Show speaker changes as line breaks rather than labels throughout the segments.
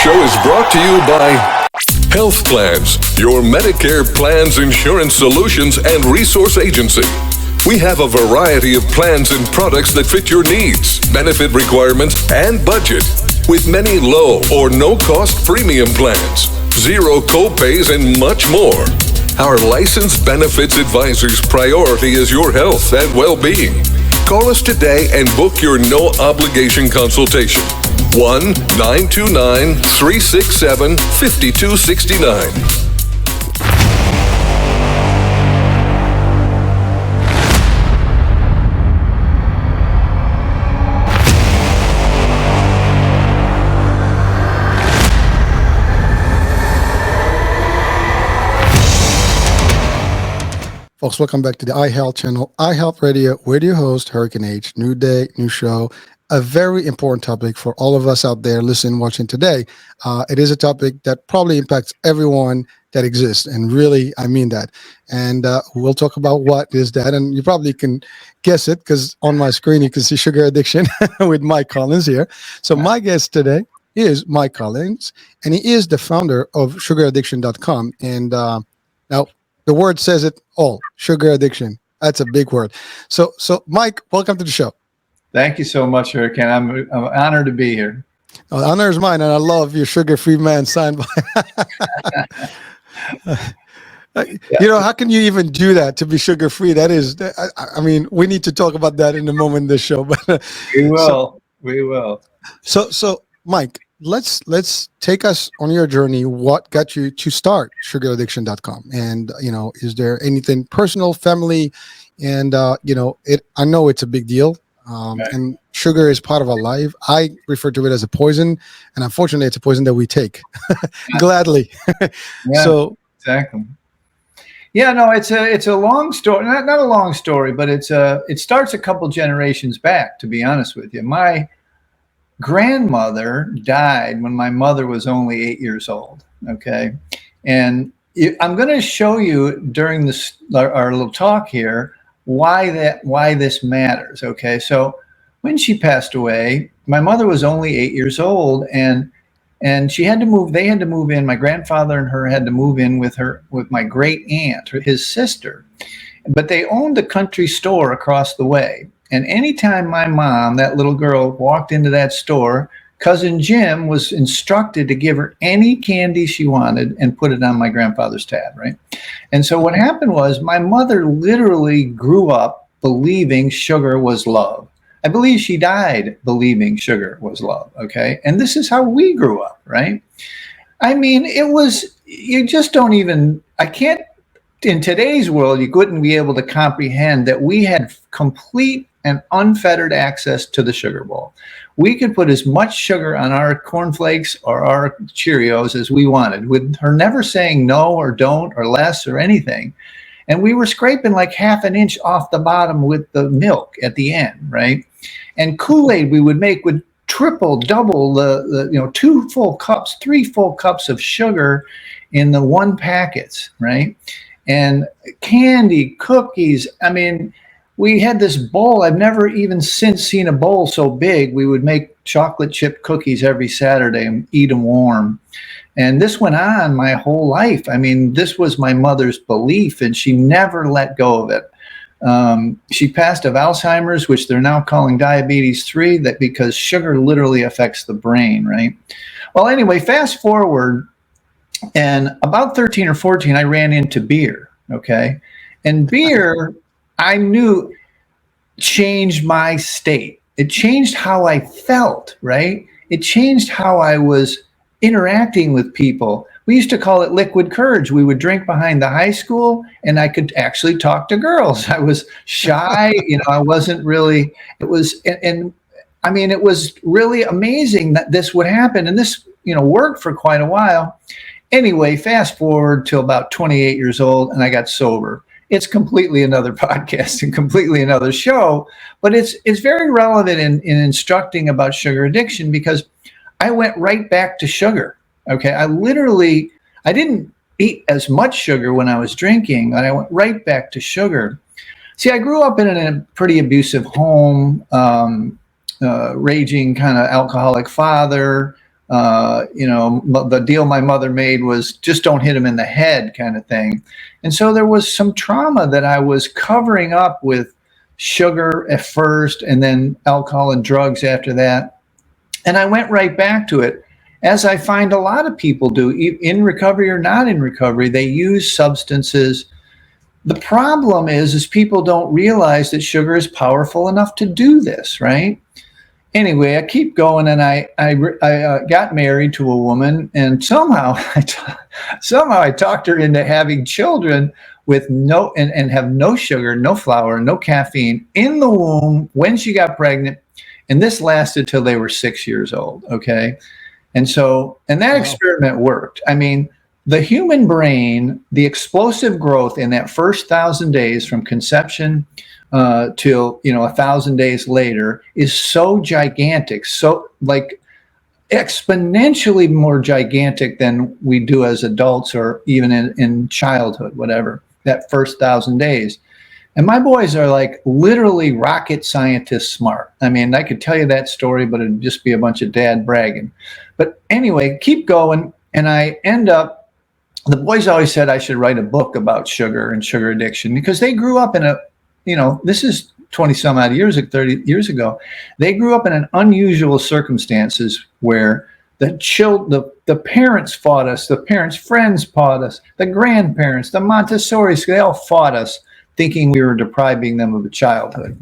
show is brought to you by Health Plans, your Medicare plans, insurance solutions, and resource agency. We have a variety of plans and products that fit your needs, benefit requirements, and budget, with many low or no-cost premium plans, zero co-pays, and much more. Our licensed benefits advisor's priority is your health and well-being. Call us today and book your no-obligation consultation. 1-929-367-5269.
Folks, welcome back to the iHealth channel, iHealth Radio, with your host, Hurricane H. New day, new show. A very important topic for all of us out there listening, watching today. It is a topic that probably impacts everyone that exists. And really, I mean that. And we'll talk about what is that. And you probably can guess it because on my screen, you can see sugar addiction with Mike Collins here. So my guest today is Mike Collins, and he is the founder of sugaraddiction.com. And now, the word says it all, sugar addiction. That's a big word. So Mike, welcome to the show.
Thank you so much, Hurricane. I'm honored to be here.
Oh, the honor is mine, and I love your sugar-free man signed by. You know, how can you even do that to be sugar-free? That is, I mean, we need to talk about that in a moment in the show. But
we will. We will.
So, Mike, let's take us on your journey. What got you to start sugaraddiction.com? And, you know, is there anything personal, family? And, you know, I know it's a big deal. And sugar is part of our life. I refer to it as a poison. And unfortunately, it's a poison that we take gladly.
Yeah,
so
exactly. Yeah, no, it's a long story. Not a long story, but it starts a couple generations back, to be honest with you. My grandmother died when my mother was only 8 years old. Okay. And I'm going to show you during our little talk here why this matters. Okay. So when she passed away, my mother was only 8 years old, and they had to move in. My grandfather and her had to move in with my great aunt, his sister, but they owned a country store across the way. And anytime my mom, that little girl, walked into that store, Cousin Jim was instructed to give her any candy she wanted and put it on my grandfather's tab, right? And so what happened was my mother literally grew up believing sugar was love. I believe she died believing sugar was love, okay? And this is how we grew up, right? I mean, you just don't even, in today's world, you couldn't be able to comprehend that we had complete and unfettered access to the sugar bowl. We could put as much sugar on our cornflakes or our Cheerios as we wanted, with her never saying no or don't or less or anything. And we were scraping like half an inch off the bottom with the milk at the end, right? And Kool-Aid we would make with triple, double the 2 full cups, 3 full cups of sugar in the 1 packets, right? And candy, cookies. I mean, we had this bowl. I've never even since seen a bowl so big. We would make chocolate chip cookies every Saturday and eat them warm. And this went on my whole life. I mean, this was my mother's belief, and she never let go of it. She passed of Alzheimer's, which they're now calling diabetes 3, that because sugar literally affects the brain, right? Well, anyway, fast forward, and about 13 or 14, I ran into beer, okay? And beer, I knew, changed my state. It changed how I felt, right? It changed how I was interacting with people. We used to call it liquid courage. We would drink behind the high school, and I could actually talk to girls. I was shy, I wasn't really, and I mean, it was really amazing that this would happen. And this, worked for quite a while. Anyway, fast forward to about 28 years old, and I got sober. It's completely another podcast and completely another show, but it's very relevant in instructing about sugar addiction, because I went right back to sugar. Okay. I didn't eat as much sugar when I was drinking, but I went right back to sugar. See, I grew up in a pretty abusive home, raging kind of alcoholic father. The deal my mother made was just don't hit him in the head kind of thing. And so there was some trauma that I was covering up with sugar at first and then alcohol and drugs after that. And I went right back to it, as I find a lot of people do, in recovery or not in recovery. They use substances. The problem is people don't realize that sugar is powerful enough to do this, right? Anyway, I keep going, and I got married to a woman, and somehow I talked her into having children with and have no sugar, no flour, no caffeine in the womb when she got pregnant. And this lasted till they were 6 years old. Okay. And that experiment worked. I mean, the human brain, the explosive growth in that first 1,000 days from conception till 1,000 days later is so gigantic, so like exponentially more gigantic than we do as adults or even in childhood, whatever, that first 1,000 days. And my boys are like literally rocket scientist smart. I mean, I could tell you that story, but it'd just be a bunch of dad bragging. But anyway, keep going. And I end up, the boys always said I should write a book about sugar and sugar addiction because they grew up in this is 20 some odd years, 30 years ago. They grew up in an unusual circumstances where the parents fought us, the parents' friends fought us, the grandparents, the Montessoris, they all fought us, thinking we were depriving them of a childhood.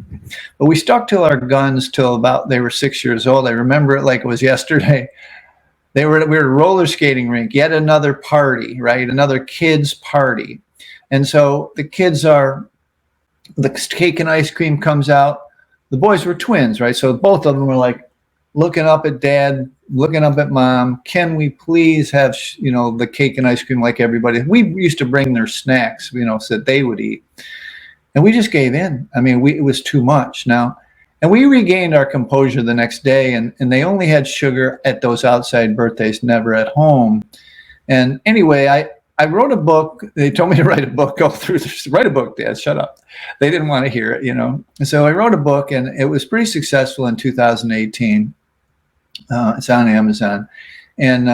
But we stuck to our guns till about they were 6 years old. I remember it like it was yesterday. We were at a roller skating rink, yet another party, right? Another kids' party. And so the cake and ice cream comes out. The boys were twins, right? So both of them were like looking up at dad, looking up at mom. Can we please have, the cake and ice cream like everybody? We used to bring their snacks, so that they would eat. And we just gave in. I mean, it was too much now. And we regained our composure the next day. And they only had sugar at those outside birthdays, never at home. And anyway, I wrote a book. They told me to write a book, go through this, write a book, Dad, shut up. They didn't want to hear it, And so I wrote a book, and it was pretty successful in 2018. It's on Amazon. And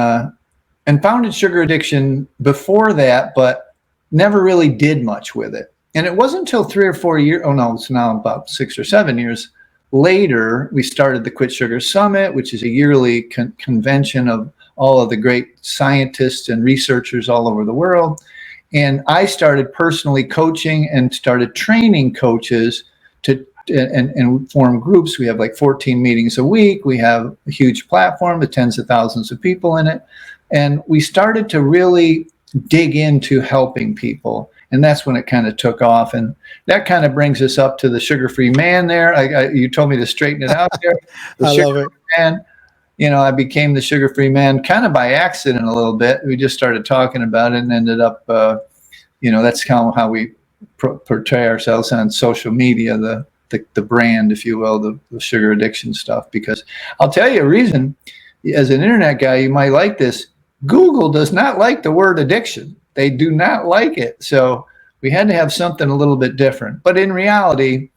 founded Sugar Addiction before that, but never really did much with it. And it wasn't until 3 or 4 years, it's now about 6 or 7 years later, we started the Quit Sugar Summit, which is a yearly convention of all of the great scientists and researchers all over the world. And I started personally coaching and started training coaches and form groups. We have like 14 meetings a week. We have a huge platform with tens of thousands of people in it. And we started to really dig into helping people. And that's when it kind of took off. And that kind of brings us up to the Sugar-Free Man there. You told me to straighten it out there.
I love it.
Man, I became the Sugar-Free Man kind of by accident a little bit. We just started talking about it and ended up, that's kind of how we portray ourselves on social media, the brand, if you will, the sugar addiction stuff. Because I'll tell you a reason, as an internet guy, you might like this. Google does not like the word addiction. They do not like it. So we had to have something a little bit different. But in reality,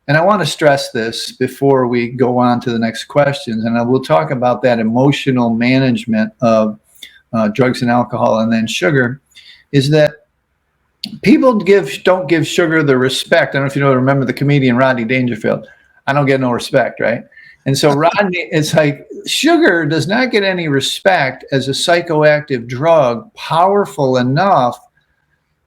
and I want to stress this before we go on to the next questions, and I will talk about that emotional management of drugs and alcohol and then sugar, is that people don't give sugar the respect. I don't know if you remember the comedian Rodney Dangerfield. I don't get no respect, right? And so Rodney, it's like sugar does not get any respect as a psychoactive drug, powerful enough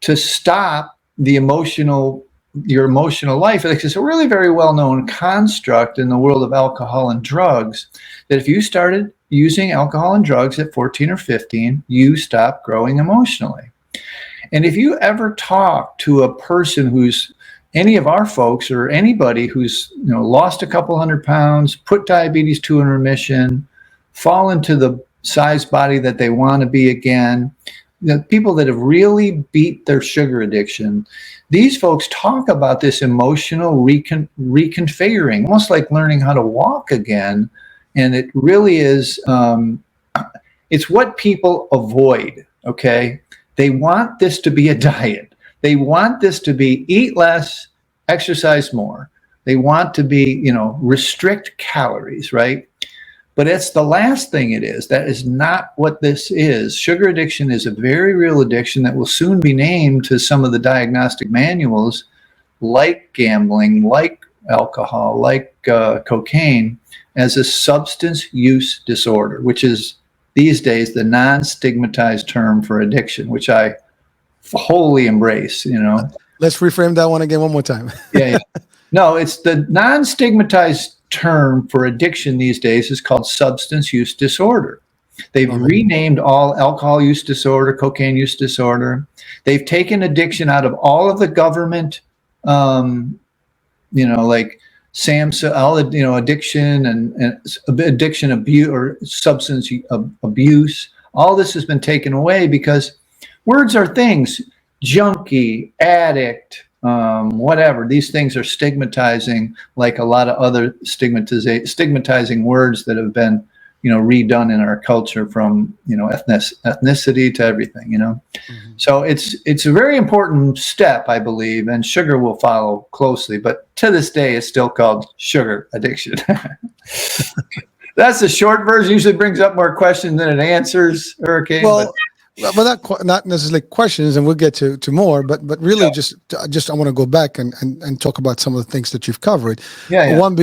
to stop your emotional life. It's a really very well-known construct in the world of alcohol and drugs that if you started using alcohol and drugs at 14 or 15, you stop growing emotionally. And if you ever talk to a person who's any of our folks or anybody who's lost a couple 100 pounds, put diabetes 2 in remission, fall into the size body that they want to be again, the people that have really beat their sugar addiction, these folks talk about this emotional reconfiguring, almost like learning how to walk again. And it really is, it's what people avoid, okay? They want this to be a diet. They want this to be eat less, exercise more. They want to be, restrict calories, right? But it's the last thing it is. That is not what this is. Sugar addiction is a very real addiction that will soon be named to some of the diagnostic manuals, like gambling, like alcohol, like cocaine, as a substance use disorder, which is these days the non-stigmatized term for addiction, which I wholly embrace, you know.
Let's reframe that one again one more time.
Yeah. No, it's the non-stigmatized term for addiction these days is called substance use disorder. They've renamed all alcohol use disorder, cocaine use disorder. They've taken addiction out of all of the government, like SAMHSA, all the, addiction and addiction abuse or substance abuse. All this has been taken away because words are things. Junkie, addict, whatever. These things are stigmatizing, like a lot of other stigmatizing words that have been, redone in our culture, from ethnicity to everything. Mm-hmm. So it's a very important step, I believe, and sugar will follow closely. But to this day, it's still called sugar addiction. That's the short version. Usually brings up more questions than it answers, Hurricane.
Well, not necessarily questions, and we'll get to more, but really just I want to go back and talk about some of the things that you've covered.
Yeah.
One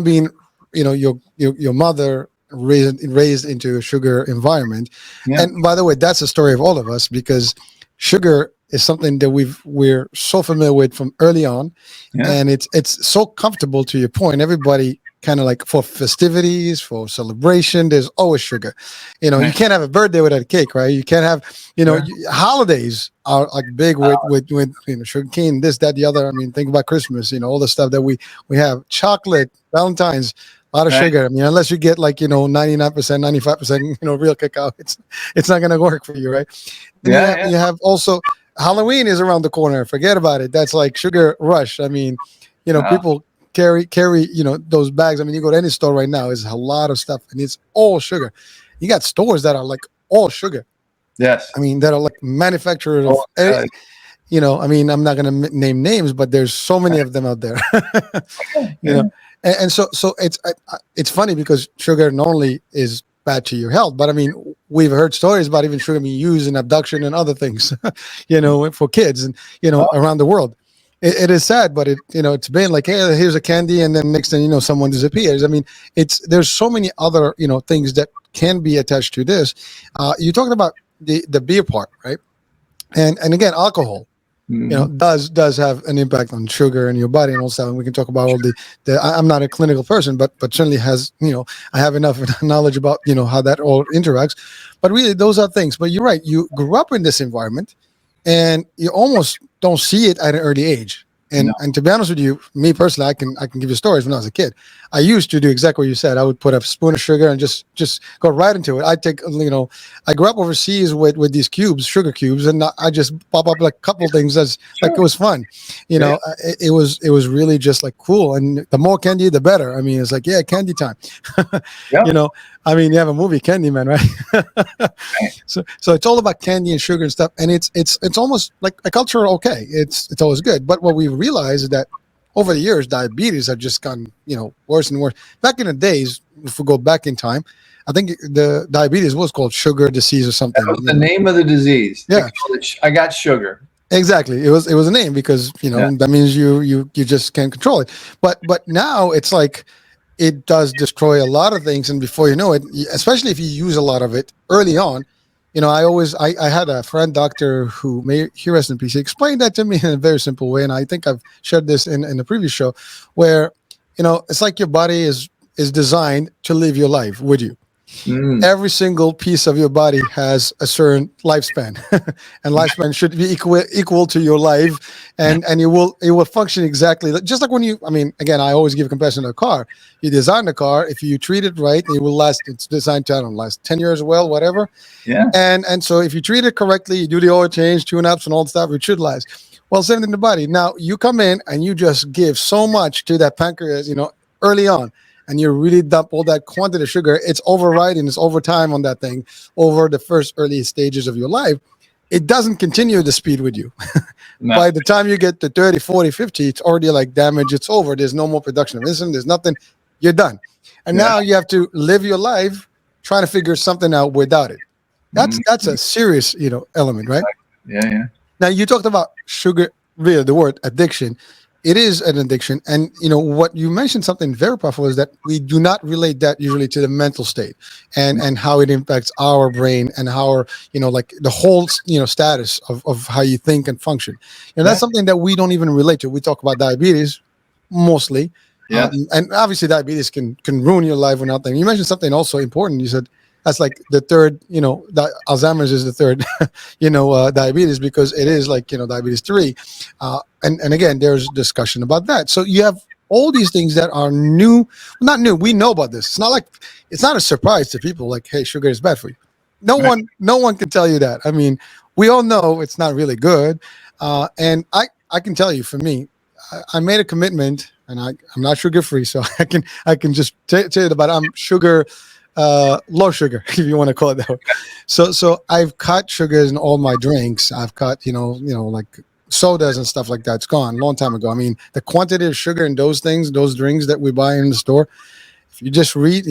being your mother raised into a sugar environment. Yeah. And by the way, that's the story of all of us, because sugar is something that we're so familiar with from early on. Yeah. And it's so comfortable. To your point, everybody kind of like, for festivities, for celebration, there's always sugar. You can't have a birthday without a cake, right? You can't have, holidays are like big with sugar cane, this, that, the other. I mean, think about Christmas, all the stuff that we have, chocolate, Valentine's, a lot of sugar. I mean, unless you get like, 99%, 95%, real cacao, it's not going to work for you, right? And you have also, Halloween is around the corner. Forget about it. That's like sugar rush. I mean, people carry those bags. I mean, you go to any store right now, there's a lot of stuff, and it's all sugar. You got stores that are like all sugar.
Yes.
I mean, that are like manufacturers of I mean, I'm not going to name names, but there's so many of them out there. And so it's funny, because sugar not only is bad to your health, but I mean, we've heard stories about even sugar being used in abduction and other things, for kids and around the world. It is sad, but it's been like, hey, here's a candy, and then next thing someone disappears. I mean, there's so many other things that can be attached to this. You talked about the beer part, right? And again, alcohol, does have an impact on sugar in your body and all stuff. And we can talk about all the I'm not a clinical person, but certainly has I have enough knowledge about how that all interacts. But really, those are things. But you're right. You grew up in this environment, and you almost don't see it at an early age. And to be honest with you, me personally, I can give you stories. When I was a kid, I used to do exactly what you said. I would put a spoon of sugar and just go right into it. I take, I grew up overseas with these cubes, sugar cubes, and I just pop up like a couple things. That's like, it was fun. It was really just like cool. And the more candy, the better. I mean, it's like, yeah, candy time. I mean, you have a movie, Candyman, right? So it's all about candy and sugar and stuff, and it's almost like a culture. Okay, it's always good, but what we realize is that over the years, diabetes have just gone worse and worse. Back in the days, if we go back in time, I think the diabetes was called sugar disease or something.
That was the name of the disease. Yeah, I got sugar.
Exactly, it was a name, because that means you just can't control it. But now it's like, it does destroy a lot of things, and before you know it, especially if you use a lot of it early on, I had a friend doctor who, may he rest in peace, he explained that to me in a very simple way, and I think I've shared this in the previous show, where it's like your body is designed to live your life with you. Every single piece of your body has a certain lifespan, and lifespan should be equal to your life, and it will function exactly just like when again, I always give comparison to a car. You design the car, if you treat it right, it will last. It's designed to last 10 years, whatever. Yeah. And so if you treat it correctly, you do the oil change, tune-ups, and all that stuff, it should last. Well, same in the body. Now you come in and you just give so much to that pancreas, early on, and you really dump all that quantity of sugar. It's overriding, it's overtime on that thing over the first early stages of your life. It doesn't continue the speed with you. No. By the time you get to 30, 40, 50, it's already like damage. It's over. There's no more production of insulin. There's nothing. You're done. and
Yeah.
now you have to live your life trying to figure something out without it. That's a serious, element, right?
Yeah.
Now you talked about sugar, really the word addiction. It is an addiction, and what you mentioned something very powerful is that we do not relate that usually to the mental state and how it impacts our brain and how our like the whole status of how you think and function. And that's
Yeah.
something that we don't even relate to. We talk about diabetes mostly,
Yeah.
and obviously diabetes can ruin your life without them. You mentioned something also important. You said that's like the third, Alzheimer's is the third, diabetes, because it is like diabetes 3, and again there's discussion about that. So you have all these things that are new, not new. We know about this. It's not a surprise to people. Like, hey, sugar is bad for you.
Right.
No one can tell you that. I mean, we all know it's not really good, and I can tell you, for me, I made a commitment, and I'm not sugar free, so I can just tell you about I'm sugar. Low sugar, if you want to call it that way. So I've cut sugars in all my drinks. I've cut, like sodas and stuff like that. It's gone a long time ago. I mean, the quantity of sugar in those things, those drinks that we buy in the store, if you just read,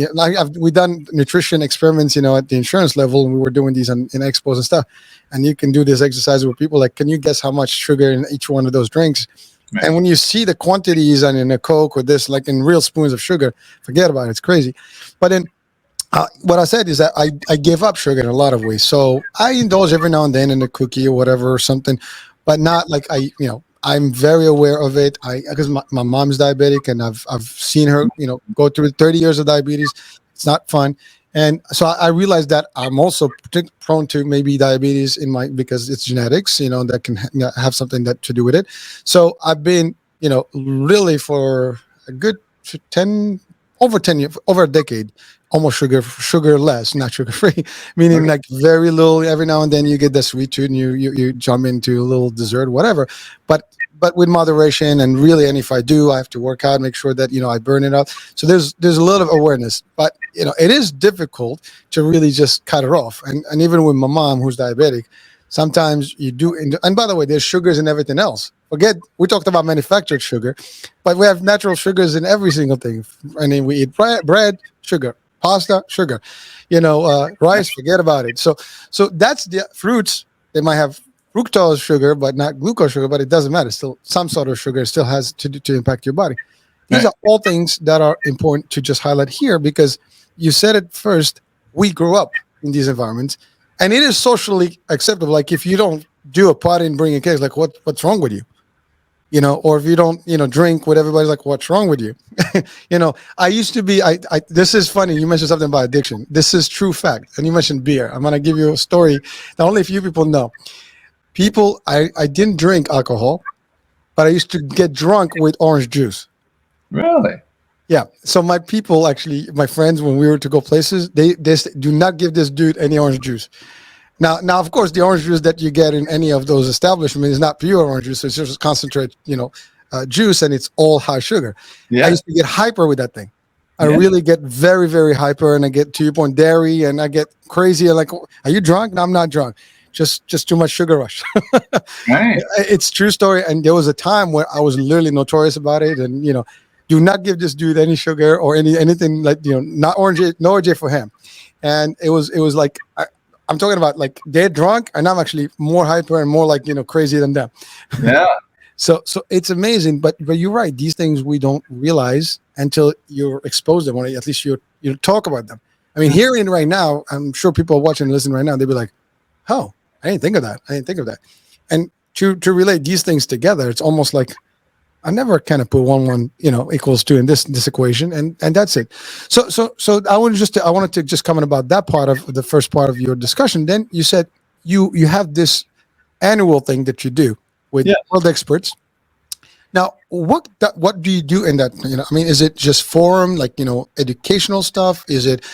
we done nutrition experiments, at the insurance level, and we were doing these in expos and stuff. And you can do this exercise with people. Like, can you guess how much sugar in each one of those drinks?
Right.
And when you see the quantities and in a Coke or this, like in real spoons of sugar, forget about it. It's crazy. But then what I said is that I give up sugar in a lot of ways. So I indulge every now and then in a cookie or whatever or something, but not like I'm very aware of it. Because my mom's diabetic, and I've seen her, go through 30 years of diabetes. It's not fun. And so I realized that I'm also prone to maybe diabetes because it's genetics, that can have something to do with it. So I've been, really for a good 10 years, over a decade, almost sugar less, not sugar free, meaning like very little. Every now and then you get the sweet tooth and you jump into a little dessert, whatever, but with moderation. And really, and if I do, I have to work out, make sure that I burn it up. So there's a lot of awareness, but it is difficult to really just cut it off. And even with my mom, who's diabetic, sometimes you do. And by the way, there's sugars in everything else. We talked about manufactured sugar, but we have natural sugars in every single thing. I mean, we eat bread, sugar, pasta, sugar, rice, forget about it. So that's the fruits. They might have fructose sugar, but not glucose sugar, but it doesn't matter. Still, some sort of sugar still has to impact your body. These are all things that are important to just highlight here, because you said it first. We grew up in these environments, and it is socially acceptable. Like, if you don't do a party and bring a cake, like what's wrong with you? Or if you don't, drink with everybody's like, what's wrong with you? I used to be, this is funny. You mentioned something about addiction. This is true fact. And you mentioned beer. I'm going to give you a story that only a few people know. I didn't drink alcohol, but I used to get drunk with orange juice.
Really?
Yeah. So my friends, when we were to go places, they say, do not give this dude any orange juice. Now, of course, the orange juice that you get in any of those establishments is not pure orange juice. It's just concentrate, juice, and it's all high sugar.
Yeah.
I used to get hyper with that thing. I really get very, very hyper, and I get, to your point, dairy, and I get crazy. Like, are you drunk? No, I'm not drunk. Just too much sugar rush.
Right.
It's true story. And there was a time where I was literally notorious about it. And, do not give this dude any sugar or anything, like, not orange, no orange for him. And it was like, I'm talking about like they're drunk and I'm actually more hyper and more like, crazy than them.
Yeah.
So it's amazing, but you're right. These things we don't realize until you're exposed to them, or at least you talk about them. I mean, hearing right now, I'm sure people are watching and listening right now, they'll be like, oh, I didn't think of that. And to relate these things together, it's almost like I never kind of put one equals 2 in this equation, and that's it. So I wanted to just comment about that part of the first part of your discussion. Then you said you have this annual thing that you do with world experts. Now, what do you do in that? I mean, is it just forum, like, educational stuff? Is it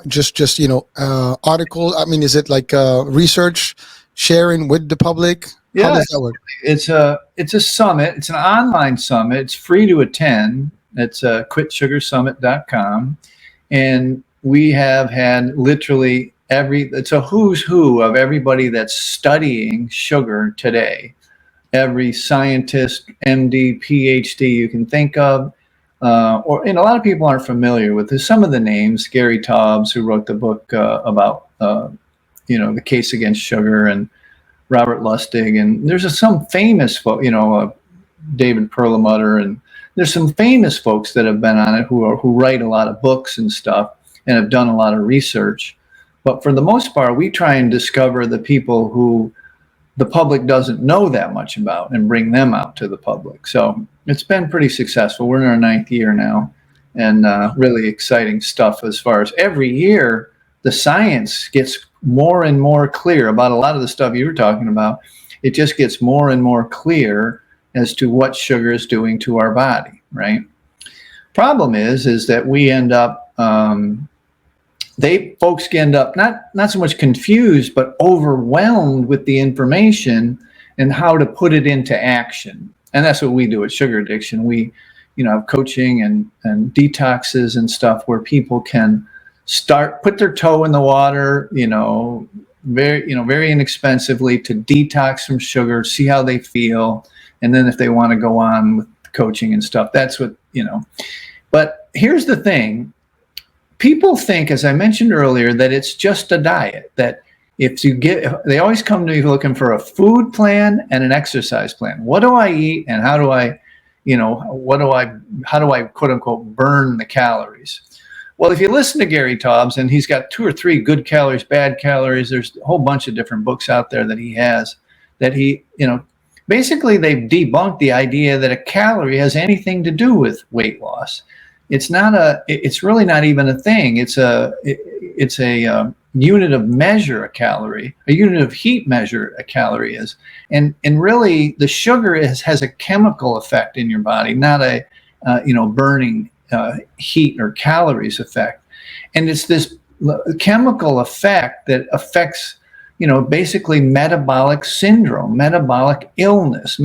just articles? I mean, is it like research sharing with the public?
Yeah,
how does that work?
It's a summit. It's an online summit. It's free to attend. It's quitsugarsummit.com, and we have had literally it's a who's who of everybody that's studying sugar today. Every scientist, MD, PhD you can think of, or and a lot of people aren't familiar with this. Some of the names, Gary Taubes, who wrote the book about the case against sugar, and Robert Lustig, and there's some famous folks, David Perlmutter, and there's some famous folks that have been on it who write a lot of books and stuff and have done a lot of research. But for the most part, we try and discover the people who the public doesn't know that much about and bring them out to the public. So it's been pretty successful. We're in our 9th year now, and really exciting stuff as far as every year the science gets more and more clear about a lot of the stuff you were talking about. It just gets more and more clear as to what sugar is doing to our body, right? Problem is that we end up, folks end up not so much confused, but overwhelmed with the information and how to put it into action. And that's what we do at Sugar Addiction. We, have coaching and detoxes and stuff where people can put their toe in the water, very inexpensively, to detox from sugar, see how they feel. And then if they want to go on with coaching and stuff, that's what, But here's the thing. People think, as I mentioned earlier, that it's just a diet, that they always come to me looking for a food plan and an exercise plan. What do I eat, and how do I quote unquote burn the calories? Well, if you listen to Gary Taubes, and he's got 2 or 3 good calories, bad calories, there's a whole bunch of different books out there that he has, that basically they've debunked the idea that a calorie has anything to do with weight loss. It's really not even a thing. It's a unit of measure a calorie, a unit of heat measure a calorie is. And really the sugar has a chemical effect in your body, not a, burning heat or calories effect. And it's this chemical effect that affects, basically metabolic syndrome, metabolic illness,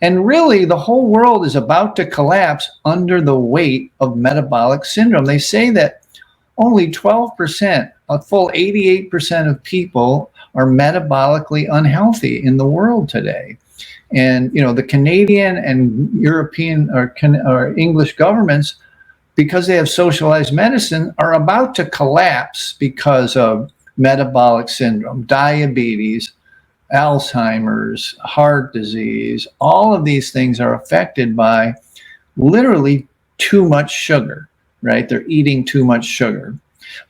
and really the whole world is about to collapse under the weight of metabolic syndrome. They say that only 12%, a full 88% of people are metabolically unhealthy in the world today. And, the Canadian and European or English governments, because they have socialized medicine, are about to collapse because of metabolic syndrome, diabetes, Alzheimer's, heart disease. All of these things are affected by literally too much sugar, right? They're eating too much sugar.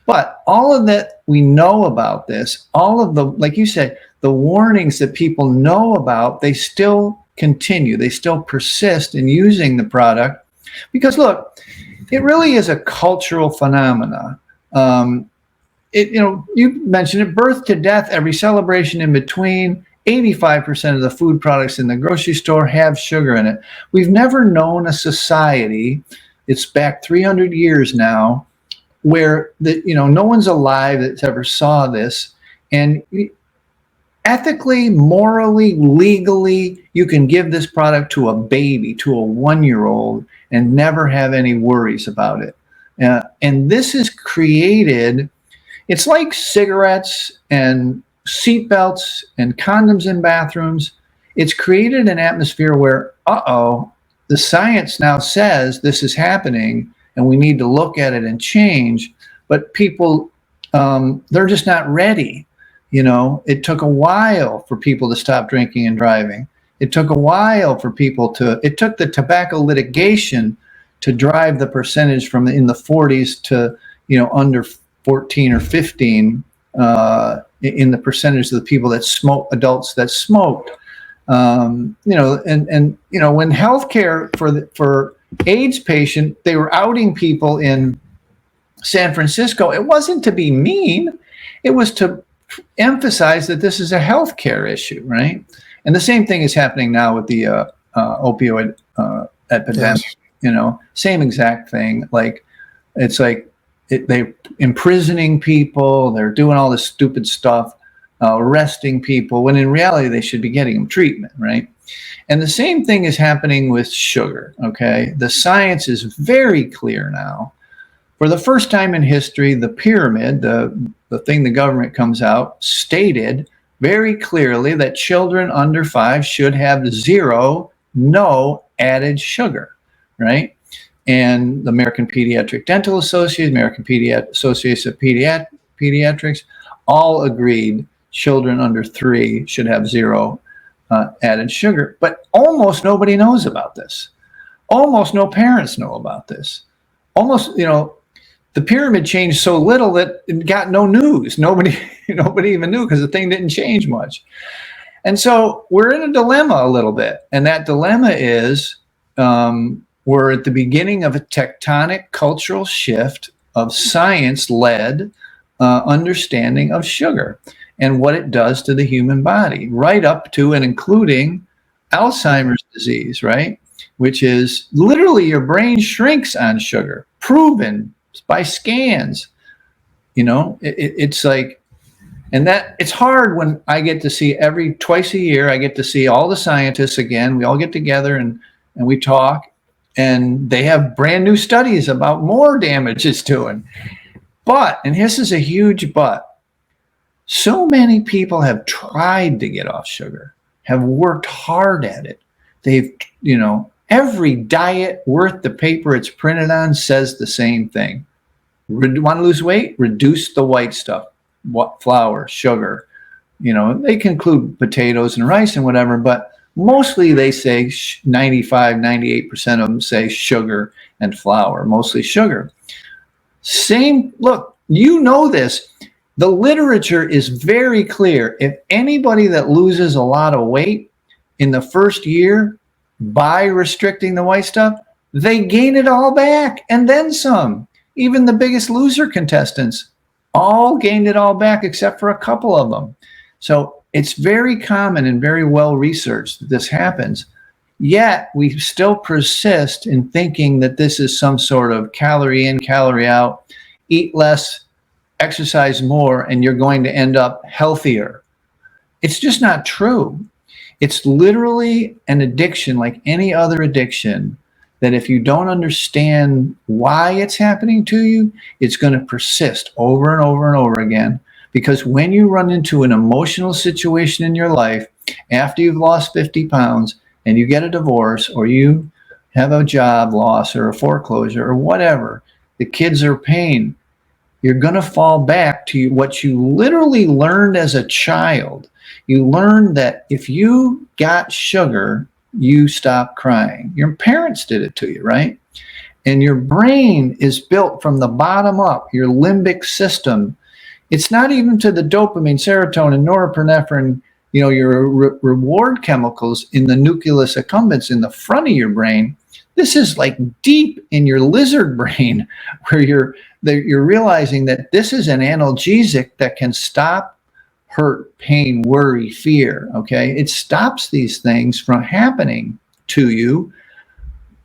But all of that we know about this, all of the, like you said, the warnings that people know about, they still continue. They still persist in using the product because, look, it really is a cultural phenomena. You mentioned it, birth to death, every celebration in between, 85% of the food products in the grocery store have sugar in it. We've never known a society, it's back 300 years now, where no one's alive that's ever saw this. And ethically, morally, legally, you can give this product to a baby, to a 1-year-old, and never have any worries about it. And this is created. It's like cigarettes and seatbelts and condoms in bathrooms. It's created an atmosphere where, the science now says this is happening and we need to look at it and change. But people, they're just not ready. It took a while for people to stop drinking and driving. It took a while for people it took the tobacco litigation to drive the percentage from in the 40s to, under 14 or 15 in the percentage of the people that smoke, adults that smoked. When healthcare for AIDS patient, they were outing people in San Francisco. It wasn't to be mean. It was to emphasize that this is a healthcare issue, right? And the same thing is happening now with the opioid epidemic. Yes. Same exact thing. They're imprisoning people, they're doing all this stupid stuff, arresting people, when in reality they should be getting them treatment, right? And the same thing is happening with sugar, okay? The science is very clear now. For the first time in history, the pyramid, the thing the government comes out, stated very clearly that children under 5 should have no added sugar, right? and the American Pediatric Dental Association, American Association of Pediatrics, all agreed children under 3 should have 0 added sugar. But almost nobody knows about this. Almost no parents know about this. Almost, the pyramid changed so little that it got no news. Nobody even knew because the thing didn't change much. And so we're in a dilemma a little bit. And that dilemma is we're at the beginning of a tectonic cultural shift of science-led understanding of sugar and what it does to the human body, right up to and including Alzheimer's disease, right? Which is literally your brain shrinks on sugar, proven by scans. It's like, and that it's hard when I get to see twice a year, I get to see all the scientists again. We all get together and we talk, and they have brand new studies about more damage it's doing. But, and this is a huge but, so many people have tried to get off sugar, have worked hard at it. They've, every diet worth the paper it's printed on says the same thing. Want to lose weight? Reduce the white stuff, flour, sugar. They can include potatoes and rice and whatever, but mostly they say 95, 98% of them say sugar and flour, mostly sugar. Look, this. The literature is very clear. If anybody that loses a lot of weight in the first year by restricting the white stuff, they gain it all back and then some. Even the biggest loser contestants all gained it all back except for a couple of them. So it's very common and very well researched that this happens. Yet we still persist in thinking that this is some sort of calorie in, calorie out, eat less, exercise more, and you're going to end up healthier. It's just not true. It's literally an addiction like any other addiction, that if you don't understand why it's happening to you, it's going to persist over and over and over again. Because when you run into an emotional situation in your life, after you've lost 50 pounds and you get a divorce, or you have a job loss or a foreclosure or whatever, the kids are paying, you're going to fall back to what you literally learned as a child. You learned that if you got sugar, you stop crying. Your parents did it to you, right? And your brain is built from the bottom up, your limbic system. It's not even to the dopamine, serotonin, norepinephrine, your reward chemicals in the nucleus accumbens in the front of your brain. This is like deep in your lizard brain, where you're realizing that this is an analgesic that can stop hurt, pain, worry, fear. Okay, it stops these things from happening to you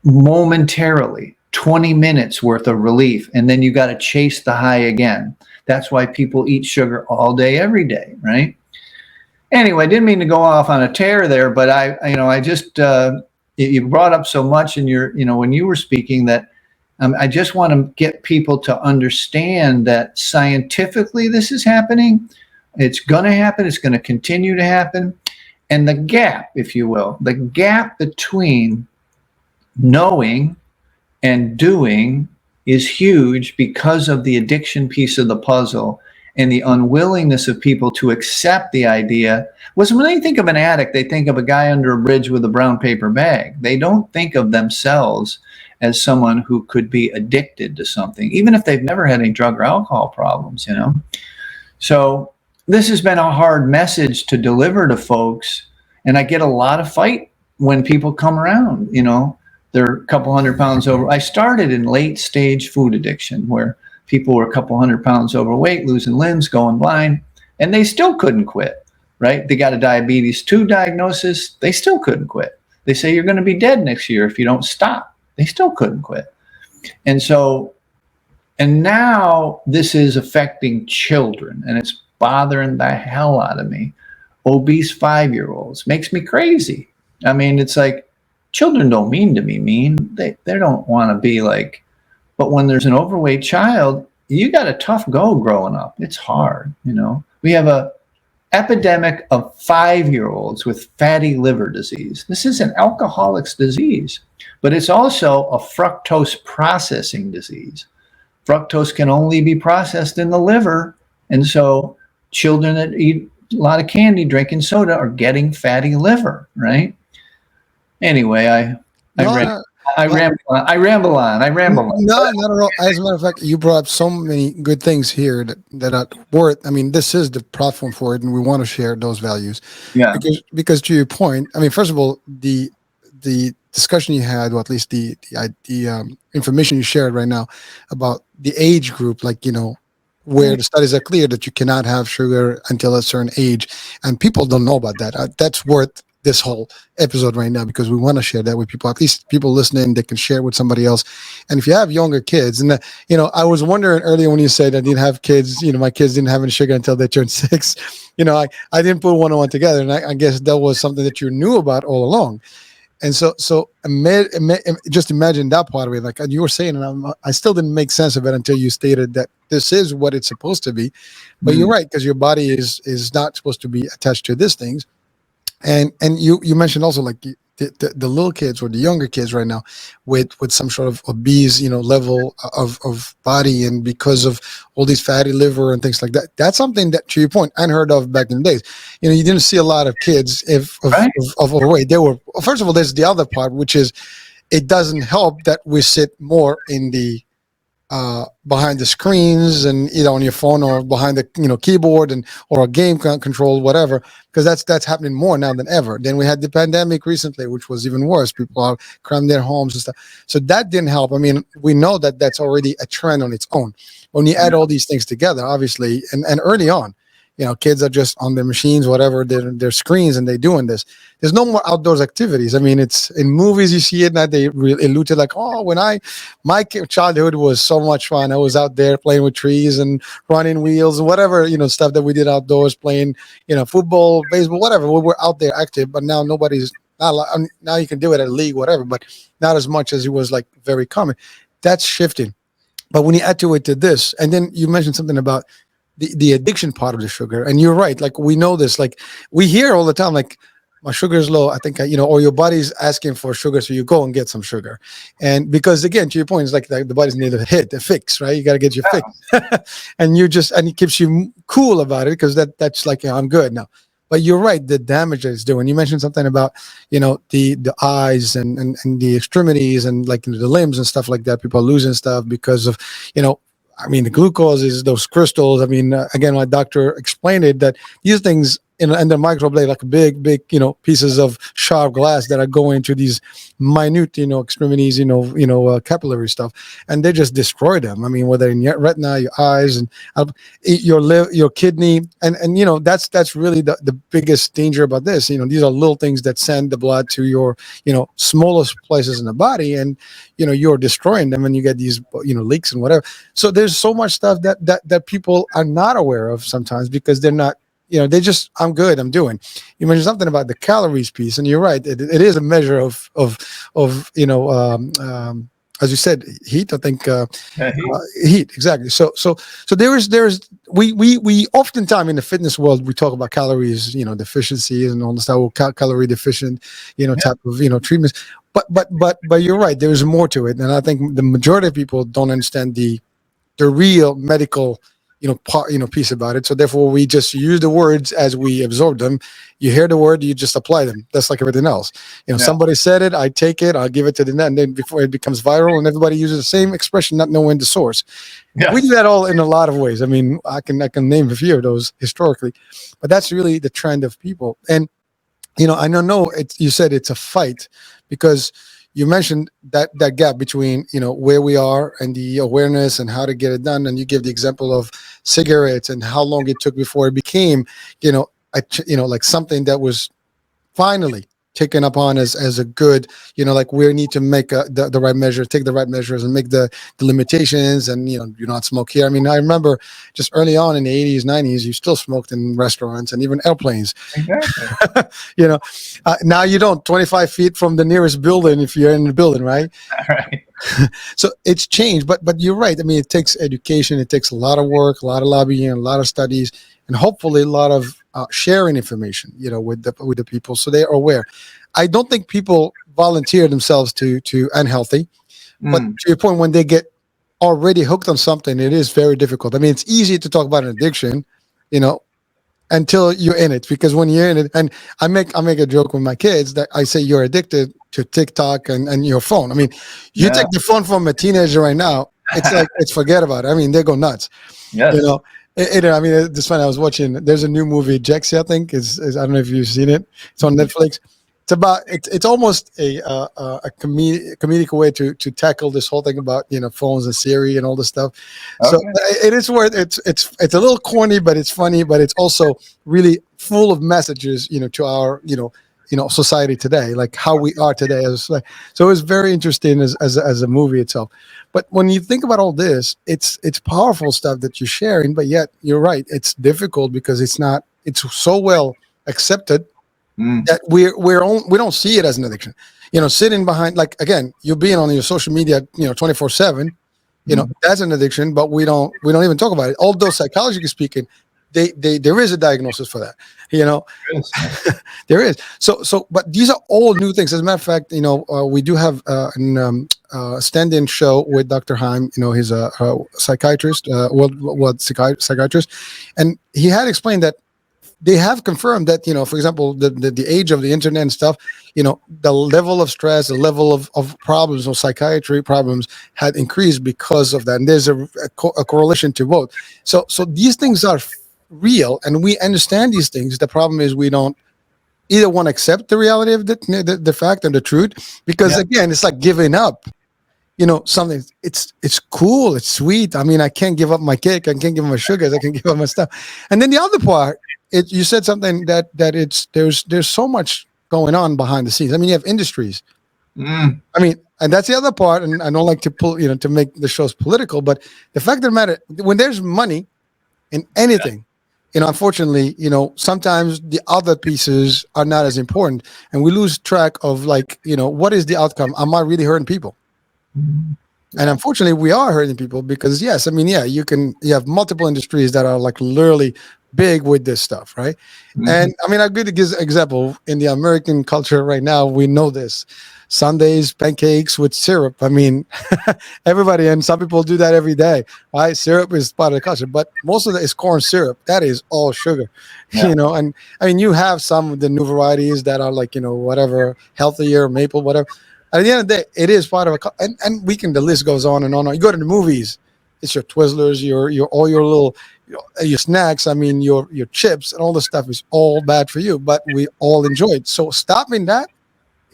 momentarily. 20 minutes worth of relief, and then you got to chase the high again. That's why people eat sugar all day, every day, right? Anyway, I didn't mean to go off on a tear there, but I just you brought up so much in your, when you were speaking, that I just want to get people to understand that scientifically this is happening. It's going to happen. It's going to continue to happen. And the gap, if you will, the gap between knowing and doing is huge because of the addiction piece of the puzzle and the unwillingness of people to accept the idea. When they think of an addict, they think of a guy under a bridge with a brown paper bag. They don't think of themselves as someone who could be addicted to something, even if they've never had any drug or alcohol problems, So this has been a hard message to deliver to folks. And I get a lot of fight when people come around, they're a couple 100 pounds over. I started in late stage food addiction, where people were a couple 100 pounds overweight, losing limbs, going blind, and they still couldn't quit, right? They got a diabetes 2 diagnosis. They still couldn't quit. They say you're going to be dead next year if you don't stop. They still couldn't quit. And now this is affecting children, and it's bothering the hell out of me. Obese 5-year-olds makes me crazy. I mean, it's like, children don't mean to be mean. They don't want to be like, but when there's an overweight child, you got a tough go growing up. It's hard, We have epidemic of 5-year-olds with fatty liver disease. This is an alcoholic's disease, but it's also a fructose processing disease. Fructose can only be processed in the liver, and so children that eat a lot of candy, drinking soda, are getting fatty liver, right? Anyway, I ramble on.
No, not at all. As a matter of fact, you brought up so many good things here that are worth. I mean, this is the platform for it, and we want to share those values.
Yeah.
Because to your point, I mean, first of all, the discussion you had, or at least the information you shared right now about the age group, like where the studies are clear that you cannot have sugar until a certain age, and people don't know about that. That's worth this whole episode right now, because we want to share that with people, at least people listening, they can share it with somebody else. And if you have younger kids, and I was wondering earlier when you said I didn't have kids, my kids didn't have any sugar until they turned 6. I didn't put one on one together, and I guess that was something that you knew about all along. And so just imagine that part of it, like you were saying, and I still didn't make sense of it until you stated that this is what it's supposed to be. But you're right, because your body is not supposed to be attached to these things. And you mentioned also like the little kids or the younger kids right now with some sort of obese level of body, and because of all these fatty liver and things like that. That's something that, to your point, unheard of back in the days. You didn't see a lot of kids of overweight. They were, first of all, there's the other part, which is it doesn't help that we sit more in the behind the screens and on your phone, or behind the keyboard or a game control, whatever, because that's happening more now than ever. Then we had the pandemic recently, which was even worse. People are crammed their homes and stuff, so that didn't help. I mean, we know that that's already a trend on its own. When you add all these things together, obviously, and early on, kids are just on their machines, whatever, their screens, and they're doing this. There's no more outdoors activities. I mean, it's in movies you see it now. They alluded like, oh, my childhood was so much fun. I was out there playing with trees and running wheels and whatever, stuff that we did outdoors, playing, football, baseball, whatever. We were out there active, but now nobody's not. Now you can do it at a league, whatever, but not as much as it was like very common. That's shifting. But when you add to this, and then you mentioned something about the addiction part of the sugar, and you're right. Like we know this, like we hear all the time, like my sugar is low. I think or your body's asking for sugar, so you go and get some sugar. And because again, to your point, it's like the body's need a hit, a fix, right? You got to get your fix, and it keeps you cool about it, because that's like I'm good now. But you're right, the damage that it's doing. You mentioned something about the eyes and the extremities and like the limbs and stuff like that. People are losing stuff because of I mean, the glucose is those crystals. I mean, again, my doctor explained it that these things in the microblade, like big, pieces of sharp glass that are going into these minute, extremities, capillary stuff, and they just destroy them. I mean, whether in your retina, your eyes, and your kidney, and that's really the biggest danger about this. These are little things that send the blood to your, smallest places in the body, and you're destroying them, and you get these, leaks and whatever. So there's so much stuff that people are not aware of sometimes, because they're not. They just, I'm good, I'm doing. You mentioned something about the calories piece, and you're right. It is a measure of as you said, heat. I think heat, exactly. So there's we oftentimes in the fitness world we talk about calories, deficiencies and all the stuff, calorie deficient, type of treatments. But you're right. There's more to it, and I think the majority of people don't understand the real medical piece about it. So therefore we just use the words as we absorb them. You hear the word, you just apply them. That's like everything else. Somebody said it, I take it, I'll give it to the net, and then before it becomes viral, and everybody uses the same expression, not knowing the source. Yeah. We do that all in a lot of ways. I mean, I can name a few of those historically, but that's really the trend of people. And I don't know. You said it's a fight, because you mentioned that gap between where we are and the awareness and how to get it done, and you give the example of cigarettes and how long it took before it became like something that was finally taken upon as a good, like we need to make the right measure, take the right measures, and make the limitations, and do not smoke here. I mean, I remember just early on in the 80s, 90s, you still smoked in restaurants and even airplanes. Exactly. Now you don't. 25 feet from the nearest building if you're in the building, right?
Right.
So it's changed, but you're right. I mean, it takes education, it takes a lot of work, a lot of lobbying, a lot of studies, and hopefully a lot of sharing information, with the people, so they are aware. I don't think people volunteer themselves to unhealthy, but
Mm.
to your point, when they get already hooked on something, it is very difficult. I mean, it's easy to talk about an addiction, you know, until you're in it, because when you're in it, and I make a joke with my kids that I say you're addicted to TikTok and your phone. I mean, you
Yeah.
take the phone from a teenager right now, it's like it's forget about it. I mean, they go nuts.
Yes.
You know, I mean, this funny. I was watching. There's a new movie, Jexy, I think is I don't know if you've seen it. It's on Netflix. It's almost a comedic way to tackle this whole thing about phones and Siri and all this stuff. So
Okay.
it is worth it's a little corny, but it's funny, but it's also really full of messages to our society today, like how we are today. So it's very interesting as a movie itself. But when you think about all this, it's powerful stuff that you're sharing, but yet you're right, it's difficult because it's so well accepted
Mm.
that we don't see it as an addiction. Sitting behind, like, again, you being on your social media 24/7, that's an addiction, but we don't even talk about it, although psychologically speaking, there is a diagnosis for that.
Yes.
There is. But these are all new things. As a matter of fact, we do have a stand-in show with Dr. Heim. He's a psychiatrist, psychiatrist, and he had explained that they have confirmed that, for example, the age of the internet and stuff, the level of stress, the level of problems or psychiatry problems had increased because of that. And there's a correlation to both. So these things are real, and we understand these things. The problem is we don't either want to accept the reality of the fact and the truth, because again, it's like giving up. Something. It's cool. It's sweet. I mean, I can't give up my cake. I can't give up my sugars. I can give up my stuff. And then the other part, you said something that there's so much going on behind the scenes. I mean, you have industries.
Mm.
I mean, and that's the other part. And I don't like to pull, to make the shows political, but the fact of the matter, when there's money in anything, unfortunately, sometimes the other pieces are not as important, and we lose track of, like, what is the outcome? Am I really hurting people? And unfortunately, we are hurting people because, yes, I mean, yeah, you have multiple industries that are like literally big with this stuff, right?
Mhm.
And I mean, I'll give you an example. In the American culture right now, we know this. Sundays, pancakes with syrup. I mean, everybody, and some people do that every day, right? Syrup is part of the culture, but most of it is corn syrup. That is all sugar,
Yeah.
and I mean, you have some of the new varieties that are like, whatever, healthier, maple, whatever. At the end of the day, it is part of and the list goes on and on. You go to the movies, it's your Twizzlers, your all your little, your snacks. I mean, your chips and all the stuff is all bad for you, but we all enjoy it. So stopping that,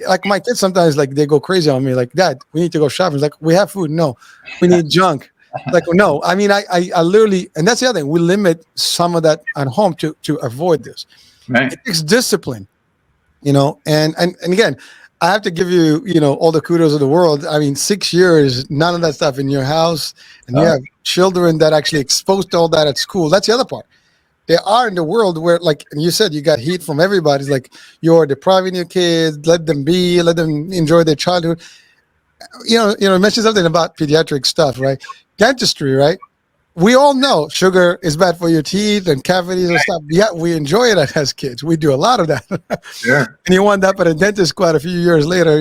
like my kids sometimes, like, they go crazy on me, like, Dad, we need to go shopping. It's like, we have food. No, we need junk. Like, no, I mean, I literally, and that's the other thing. We limit some of that at home to avoid this.
Right.
It takes discipline, and again, I have to give you, all the kudos of the world. I mean, 6 years, none of that stuff in your house, and you have children that actually exposed to all that at school. That's the other part. They are in the world where, like, and you said, you got heat from everybody. It's like, you're depriving your kids. Let them enjoy their childhood. You mentioned something about pediatric stuff, right? Dentistry, right? We all know sugar is bad for your teeth and cavities and stuff. Yeah, we enjoy it as kids. We do a lot of that.
Sure.
And you wind up at a dentist quite a few years later,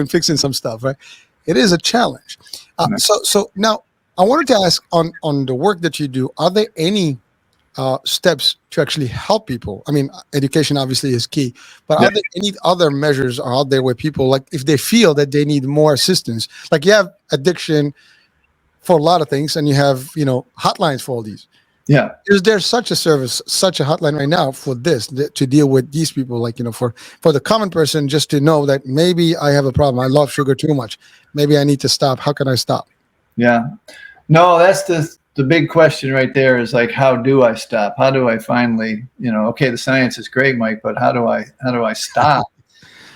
fixing some stuff, right? It is a challenge. So now I wanted to ask, on the work that you do, are there any steps to actually help people? I mean, education obviously is key, but are there any other measures out there where people, like, if they feel that they need more assistance, like you have addiction for a lot of things, and you have, hotlines for all these.
Yeah.
Is there such a service, such a hotline right now for this, to deal with these people? Like, for the common person, just to know that maybe I have a problem. I love sugar too much. Maybe I need to stop. How can I stop?
Yeah. No, that's the big question right there, is like, how do I stop? How do I finally, okay, the science is great, Mike, but how do I stop?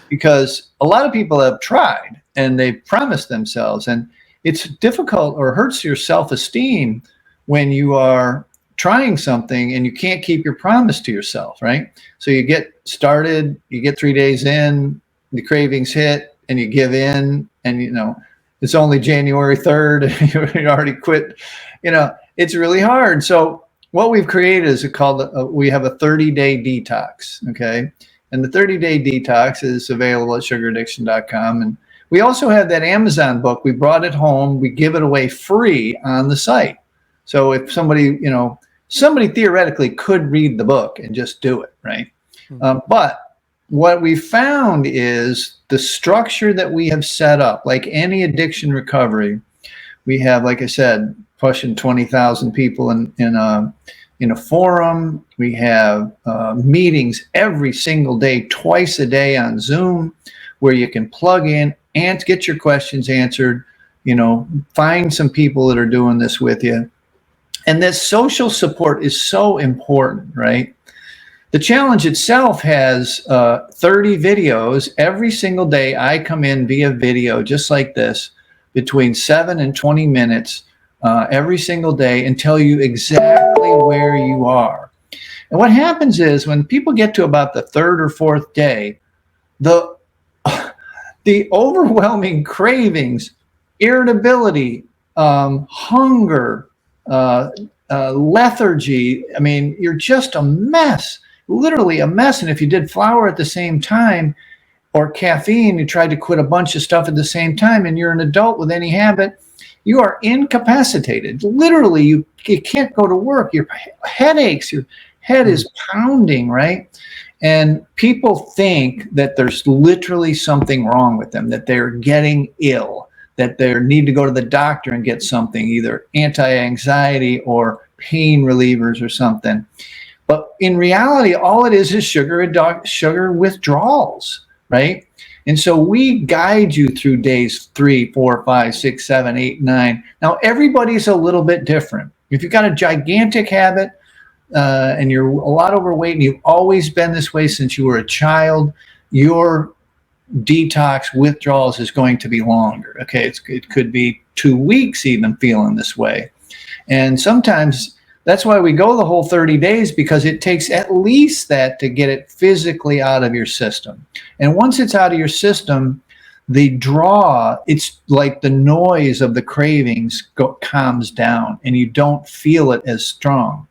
Because a lot of people have tried and they promised themselves, and it's difficult, or hurts your self-esteem when you are trying something and you can't keep your promise to yourself, right? So you get started, you get 3 days in, the cravings hit, and you give in, and it's only January 3rd, and you already quit. It's really hard. So what we've created is we have a 30-day detox, okay? And the 30-day detox is available at sugaraddiction.com. And we also have that Amazon book. We brought it home. We give it away free on the site. So if somebody theoretically could read the book and just do it, right? But what we found is the structure that we have set up, like any addiction recovery, we have, like I said, pushing 20,000 people in a forum. We have meetings every single day, twice a day on Zoom, where you can plug in and get your questions answered, find some people that are doing this with you. And this social support is so important, right? The challenge itself has 30 videos. Every single day I come in via video, just like this, between 7 and 20 minutes every single day, and tell you exactly where you are. And what happens is when people get to about the third or fourth day, the overwhelming cravings, irritability, hunger, lethargy, I mean, you're just a mess. Literally a mess. And if you did flour at the same time, or caffeine, you tried to quit a bunch of stuff at the same time, and you're an adult with any habit, you are incapacitated. Literally, you can't go to work. Your headaches, your head is pounding, right? And people think that there's literally something wrong with them, that they're getting ill, that they need to go to the doctor and get something, either anti-anxiety or pain relievers or something. But in reality, all it is sugar withdrawals, right? And so we guide you through days 3, 4, 5, 6, 7, 8, 9. Now, everybody's a little bit different. If you've got a gigantic habit and you're a lot overweight and you've always been this way since you were a child, your detox withdrawals is going to be longer. Okay, it could be 2 weeks even feeling this way. And sometimes that's why we go the whole 30 days, because it takes at least that to get it physically out of your system. And once it's out of your system, the draw, it's like the noise of the cravings calms down and you don't feel it as strong.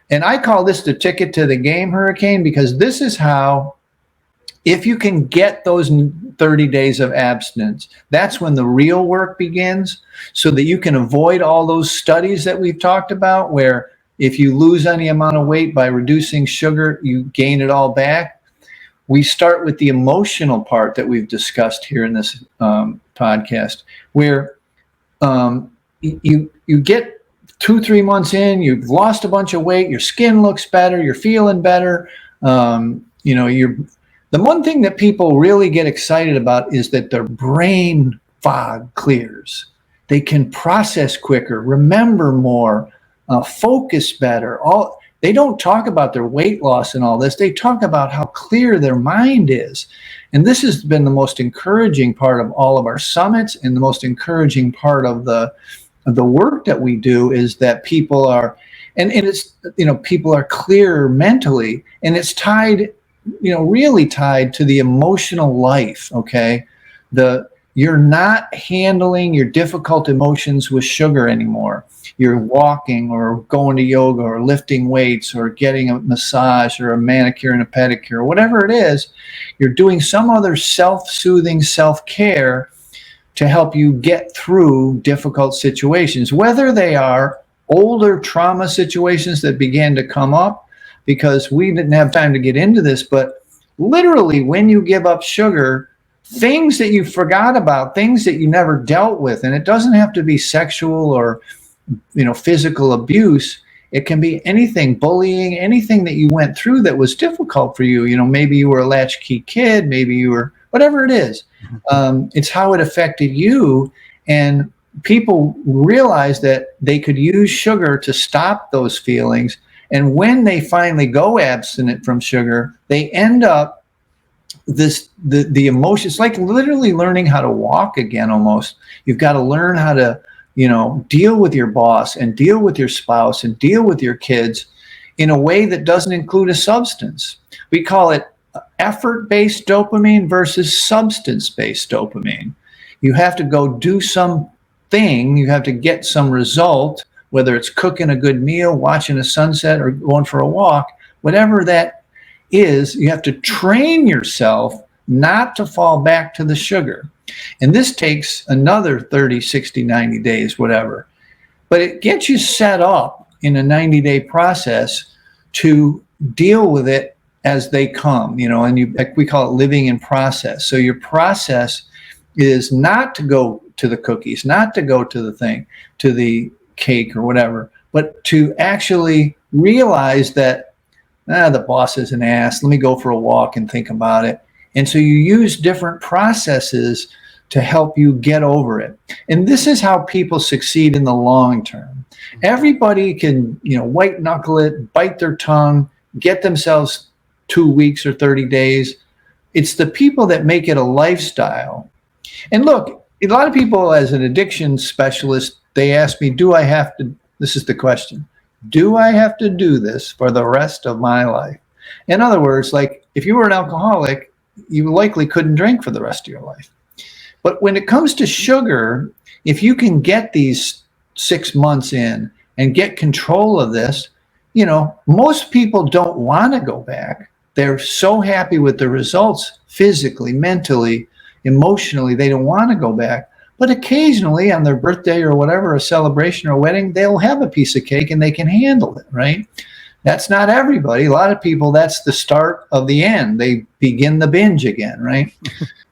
And I call this the ticket to the game, Hurricane, because this is how, if you can get those 30 days of abstinence, that's when the real work begins, so that you can avoid all those studies that we've talked about, where if you lose any amount of weight by reducing sugar, you gain it all back. We start with the emotional part that we've discussed here in this podcast, where you get 2-3 months in, you've lost a bunch of weight, your skin looks better, you're feeling better. The one thing that people really get excited about is that their brain fog clears. They can process quicker, remember more, focus better. They don't talk about their weight loss and all this. They talk about how clear their mind is. And this has been the most encouraging part of all of our summits, and the most encouraging part of the work that we do is that people are, and it's, people are clearer mentally, and it's tied, really tied to the emotional life, okay? You're not handling your difficult emotions with sugar anymore. You're walking or going to yoga or lifting weights or getting a massage or a manicure and a pedicure, whatever it is. You're doing some other self-soothing self-care to help you get through difficult situations, whether they are older trauma situations that began to come up, because we didn't have time to get into this, but literally when you give up sugar, things that you forgot about, things that you never dealt with, and it doesn't have to be sexual or physical abuse. It can be anything, bullying, anything that you went through that was difficult for you. Maybe you were a latchkey kid, maybe you were, whatever it is. It's how it affected you. And people realize that they could use sugar to stop those feelings. And when they finally go abstinent from sugar, they end up the emotions, like literally learning how to walk again almost. You've got to learn how to, deal with your boss and deal with your spouse and deal with your kids in a way that doesn't include a substance. We call it effort-based dopamine versus substance-based dopamine. You have to go do something, you have to get some result, whether it's cooking a good meal, watching a sunset, or going for a walk, whatever that is, you have to train yourself not to fall back to the sugar. And this takes another 30, 60, 90 days, whatever. But it gets you set up in a 90-day process to deal with it as they come, and like we call it living in process. So your process is not to go to the cookies, not to go to the cake or whatever, but to actually realize that the boss is an ass. Let me go for a walk and think about it. And so you use different processes to help you get over it. And this is how people succeed in the long term. Everybody can, white knuckle it, bite their tongue, get themselves 2 weeks or 30 days. It's the people that make it a lifestyle. And look, a lot of people, as an addiction specialist, they ask me, this is the question, do I have to do this for the rest of my life? In other words, like if you were an alcoholic, you likely couldn't drink for the rest of your life. But when it comes to sugar, if you can get these 6 months in and get control of this, most people don't want to go back. They're so happy with the results physically, mentally, emotionally, they don't want to go back. But occasionally on their birthday or whatever, a celebration or a wedding, they'll have a piece of cake and they can handle it, right? That's not everybody. A lot of people, that's the start of the end. They begin the binge again, right?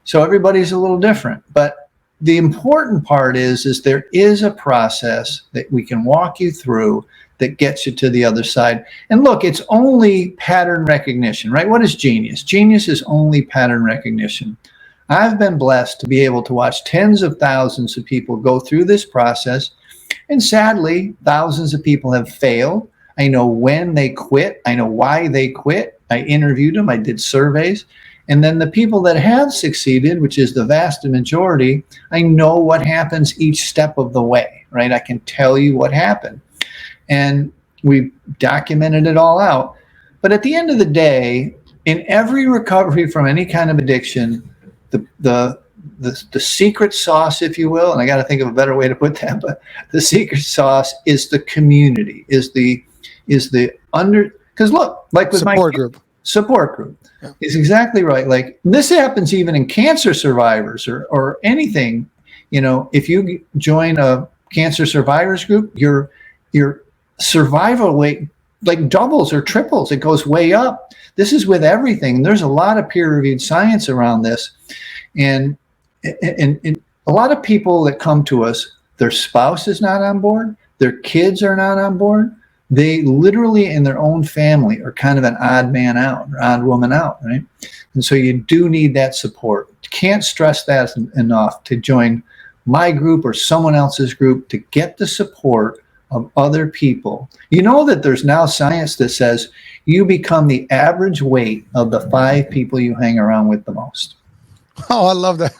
So everybody's a little different. But the important part is there is a process that we can walk you through that gets you to the other side. And look, it's only pattern recognition, right? What is genius? Genius is only pattern recognition. I've been blessed to be able to watch tens of thousands of people go through this process. And sadly, thousands of people have failed. I know when they quit. I know why they quit. I interviewed them. I did surveys. And then the people that have succeeded, which is the vast majority, I know what happens each step of the way, right? I can tell you what happened. And we've documented it all out. But at the end of the day, in every recovery from any kind of addiction, the secret sauce, if you will, and I got to think of a better way to put that, but the secret sauce is the community, is the because look, like with
support group.
Yeah. Is exactly right. Like this happens even in cancer survivors or anything. If you join a cancer survivors group, your survival rate like doubles or triples. It goes way up. This is with everything. There's a lot of peer-reviewed science around this. And a lot of people that come to us, their spouse is not on board, their kids are not on board. They literally in their own family are kind of an odd man out or odd woman out, right? And so you do need that support. Can't stress that enough to join my group or someone else's group to get the support of other people. You know that there's now science that says you become the average weight of the 5 people you hang around with the most.
Oh, I love that.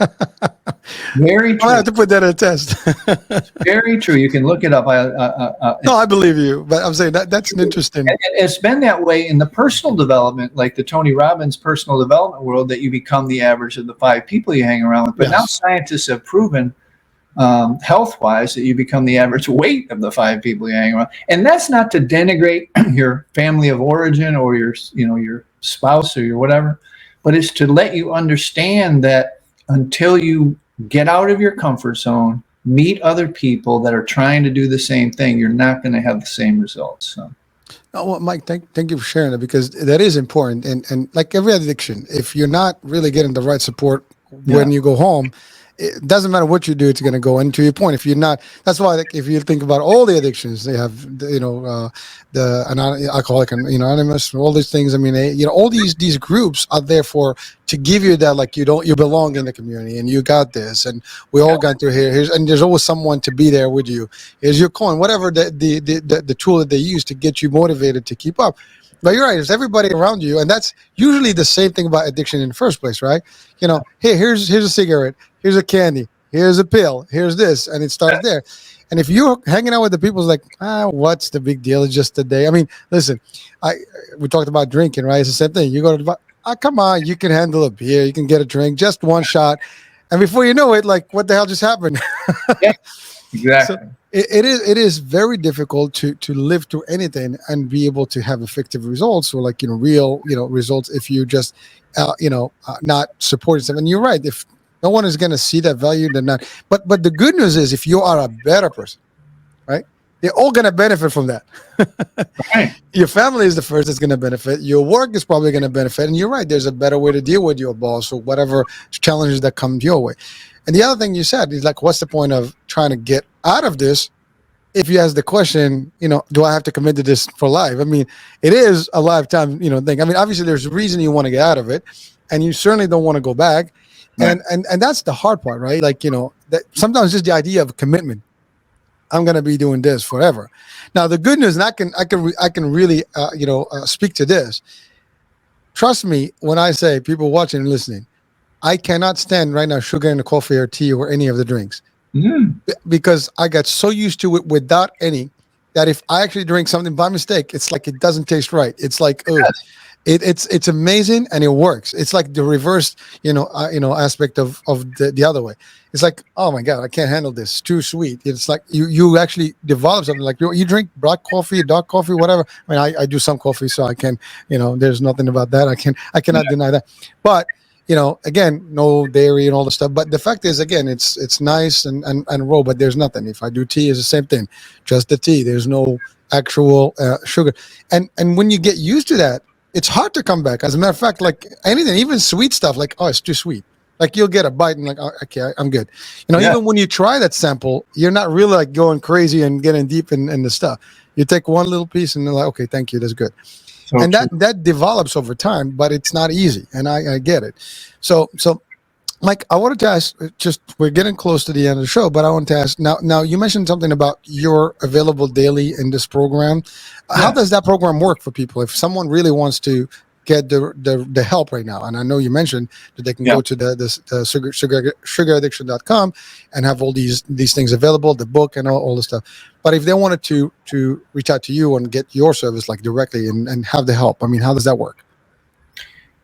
Very true.
I have to put that in a test.
Very true. You can look it up.
No, I believe you, but I'm saying that's an interesting.
And it's been that way in the personal development, like the Tony Robbins personal development world, that you become the average of the 5 people you hang around with. But now scientists have proven health-wise that you become the average weight of the 5 people you hang around. And that's not to denigrate your family of origin or your spouse or your whatever, but it's to let you understand that until you get out of your comfort zone, meet other people that are trying to do the same thing, you're not going to have the same results. So.
Oh, well, Mike, thank you for sharing that, because that is important. And like every addiction, if you're not really getting the right support when you go home, it doesn't matter what you do, it's going to go. And to your point, if you're not, that's why, like, if you think about all the addictions, they have, the Alcoholic and Anonymous, all these things. I mean, all these groups are there to give you that, like, you belong in the community and you got this, and we all got through here. And there's always someone to be there with you. Here's your coin, whatever the tool that they use to get you motivated to keep up. But you're right, it's everybody around you, and that's usually the same thing about addiction in the first place, right? Hey, here's a cigarette, here's a candy, here's a pill, here's this, and it starts there. And if you're hanging out with the people, it's like, what's the big deal? It's just a day. I mean, listen, we talked about drinking, right? It's the same thing. You go to the bar, come on, you can handle a beer, you can get a drink, just one shot, and before you know it, like, what the hell just happened?
Exactly.
It is very difficult to live through anything and be able to have effective results, or like real results, if you just not supporting them. And you're right, if no one is going to see that value, then not. But the good news is, if you are a better person, right, they're all going to benefit from that.
Right.
Your family is the first that's going to benefit. Your work is probably going to benefit. And you're right, there's a better way to deal with your boss or whatever challenges that come your way. And the other thing you said is, like, what's the point of trying to get out of this if you ask the question, do I have to commit to this for life? I mean, it is a lifetime, thing. I mean, obviously there's a reason you want to get out of it, and you certainly don't want to go back.
Right.
And that's the hard part, right? Like, that sometimes just the idea of commitment. I'm going to be doing this forever. Now, the good news, and I can really, speak to this. Trust me when I say, people watching and listening, I cannot stand right now sugar in the coffee or tea or any of the drinks, because I got so used to it without any, that if I actually drink something by mistake, it's like it doesn't taste right. It's like, oh, it's amazing, and it works. It's like the reverse, aspect of the other way. It's like, oh my God, I can't handle this. It's too sweet. It's like you actually develop something like you drink black coffee, dark coffee, whatever. I mean, I do some coffee, so I can, there's nothing about that. I cannot deny that. But again, no dairy and all the stuff. But the fact is, again, it's nice and raw, but there's nothing. If I do tea, it's the same thing. Just the tea. There's no actual sugar. And when you get used to that, it's hard to come back. As a matter of fact, like anything, even sweet stuff, like, oh, it's too sweet. Like, you'll get a bite and like, oh, okay, I'm good. Even when you try that sample, you're not really like going crazy and getting deep in the stuff. You take one little piece and you're like, okay, thank you, that's good. So and that develops over time, but it's not easy, and I get it. So Mike, I wanted to ask, just, we're getting close to the end of the show, but I want to ask, now you mentioned something about you're available daily in this program. How does that program work for people? If someone really wants to get the help right now, and I know you mentioned that they can go to the sugaraddiction.com and have all these things available, the book and all the stuff. But if they wanted to reach out to you and get your service like directly and have the help, I mean, how does that work?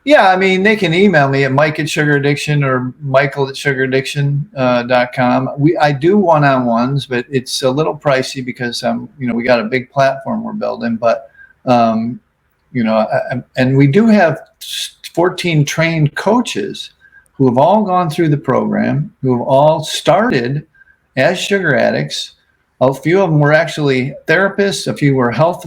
Yeah, I mean, they can email me at Mike at Sugar Addiction or Michael at sugaraddiction.com. I do one-on-ones, but it's a little pricey because we got a big platform we're building, but and we do have 14 trained coaches who have all gone through the program, who have all started as sugar addicts. A few of them were actually therapists, a few were health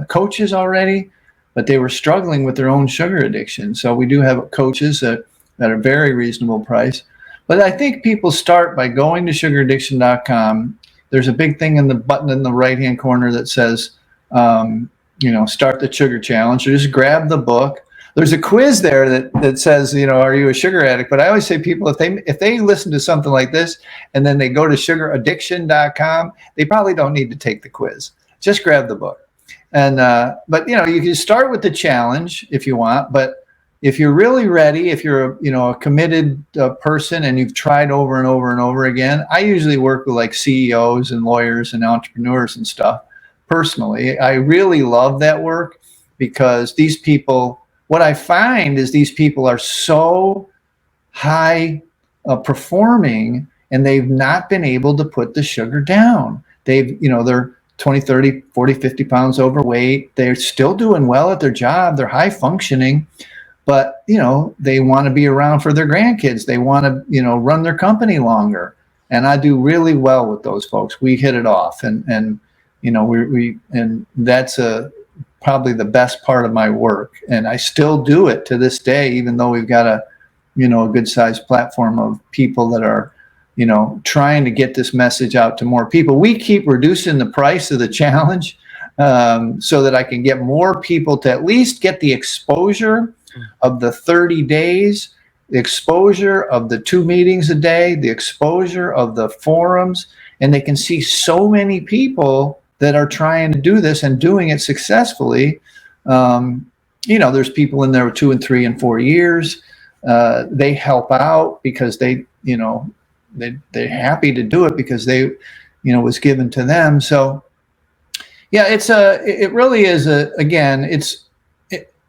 coaches already, but they were struggling with their own sugar addiction. So we do have coaches at a very reasonable price. But I think people start by going to sugaraddiction.com. There's a big thing in the button in the right-hand corner that says, start the sugar challenge. Or just grab the book. There's a quiz there that says, are you a sugar addict? But I always say, people, if they listen to something like this and then they go to sugaraddiction.com, they probably don't need to take the quiz. Just grab the book. And but you can start with the challenge if you want. But if you're really ready, if you're a committed person and you've tried over and over and over again, I usually work with like CEOs and lawyers and entrepreneurs and stuff. Personally, I really love that work because these people, what I find is these people are so high performing, and they've not been able to put the sugar down. They're 20, 30, 40, 50 pounds overweight. They're still doing well at their job. They're high functioning, but they want to be around for their grandkids. They want to, run their company longer. And I do really well with those folks. We hit it off, and that's probably the best part of my work. And I still do it to this day, even though we've got a good sized platform of people that are, trying to get this message out to more people. We keep reducing the price of the challenge so that I can get more people to at least get the exposure of the 30 days, the exposure of the 2 meetings a day, the exposure of the forums, and they can see so many people that are trying to do this and doing it successfully. There's people in there with 2 and 3 and 4 years. They help out because they're happy to do it because was given to them. So yeah, it really is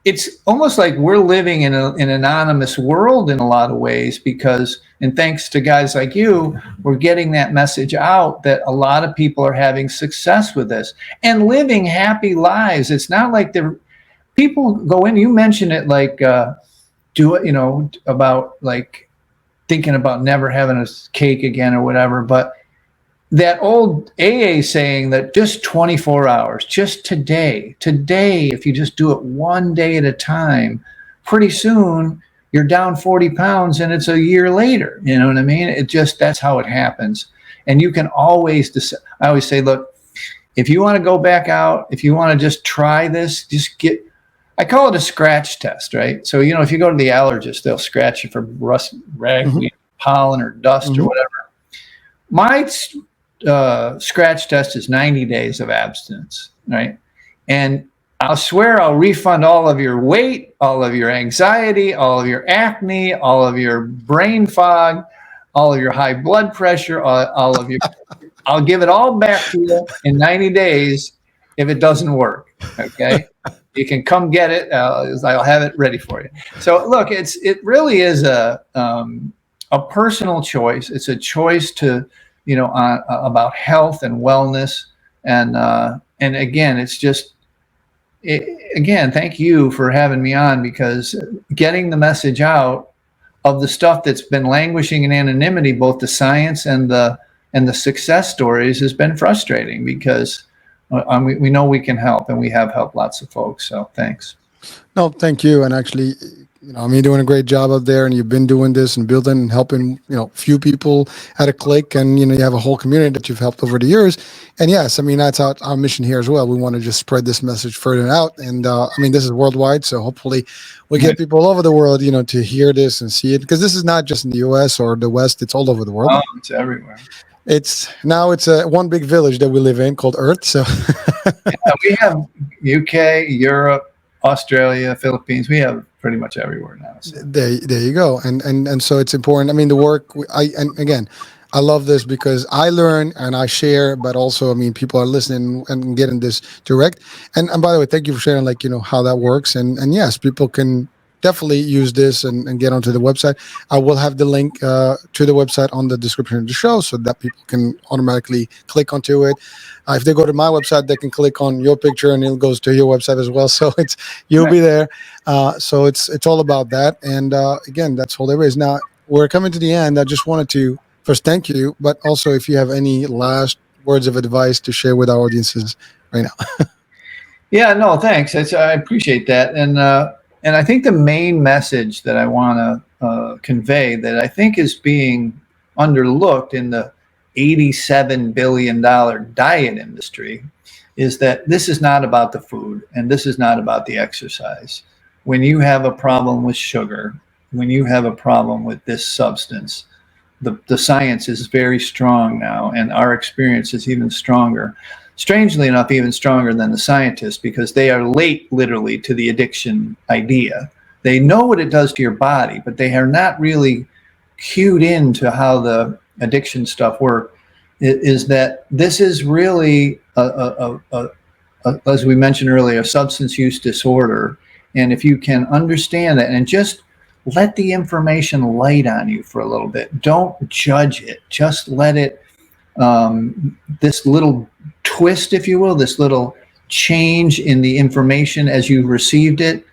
it's almost like we're living in an anonymous world in a lot of ways because, and thanks to guys like you, we're getting that message out that a lot of people are having success with this and living happy lives. It's not like people go in, you mentioned it like, do it, about like thinking about never having a cake again or whatever. But that old AA saying that just 24 hours, just today, if you just do it one day at a time, pretty soon you're down 40 pounds and it's a year later. You know what I mean? That's how it happens. And you can always I always say, look, if you want to go back out, if you want to just try this, I call it a scratch test, right? So, if you go to the allergist, they'll scratch you for rust, ragweed, pollen, or dust or whatever. My scratch test is 90 days of abstinence, right? And I'll swear I'll refund all of your weight, all of your anxiety, all of your acne, all of your brain fog, all of your high blood pressure, all of your, I'll give it all back to you in 90 days if it doesn't work, okay? You can come get it. I'll have it ready for you. So look, it really is a personal choice. It's a choice to, about health and wellness. And again, it's just, again, thank you for having me on, because getting the message out of the stuff that's been languishing in anonymity, both the science and the success stories, has been frustrating because we know we can help, and we have helped lots of folks. So thanks.
No, thank you. And actually, you're doing a great job out there, and you've been doing this and building and helping, few people at a click, and, you have a whole community that you've helped over the years. And yes, that's our mission here as well. We want to just spread this message further out. And this is worldwide. So hopefully we get people all over the world, to hear this and see it, because this is not just in the US or the West, it's all over the world.
Oh, it's everywhere.
It's a one big village that we live in called Earth. So
yeah, we have UK, Europe, Australia, Philippines. We have pretty much everywhere now. So.
There you go. And so it's important. The work I love this because I learn and I share, but also, people are listening and getting this direct. And by the way, thank you for sharing, how that works. And yes, people can definitely use this and get onto the website. I will have the link to the website on the description of the show so that people can automatically click onto it. If they go to my website, they can click on your picture and it goes to your website as well. So you'll be there. So it's all about that. And again, that's all there is. Now we're coming to the end. I just wanted to first thank you, but also if you have any last words of advice to share with our audiences right now.
Yeah, no, thanks. I appreciate that. And I think the main message that I want to convey, that I think is being underlooked in the $87 billion diet industry, is that this is not about the food and this is not about the exercise. When you have a problem with sugar, when you have a problem with this substance, the science is very strong now, and our experience is even stronger. Strangely enough, even stronger than the scientists, because they are late, literally, to the addiction idea. They know what it does to your body, but they are not really cued into how the addiction stuff works. Is that this is really, as we mentioned earlier, a substance use disorder. And if you can understand that and just let the information light on you for a little bit, don't judge it, just let it, this little twist, if you will, this little change in the information as you received it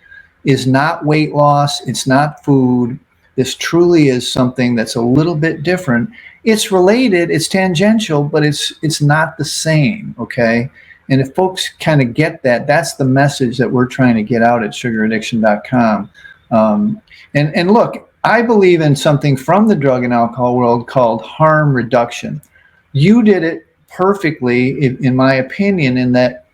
is not weight loss. It's not food. This truly is something that's a little bit different. It's related, it's tangential, but it's not the same, okay? And if folks kind of get that, that's the message that we're trying to get out at sugaraddiction.com. And look, I believe in something from the drug and alcohol world called harm reduction. You did it perfectly, in my opinion, in that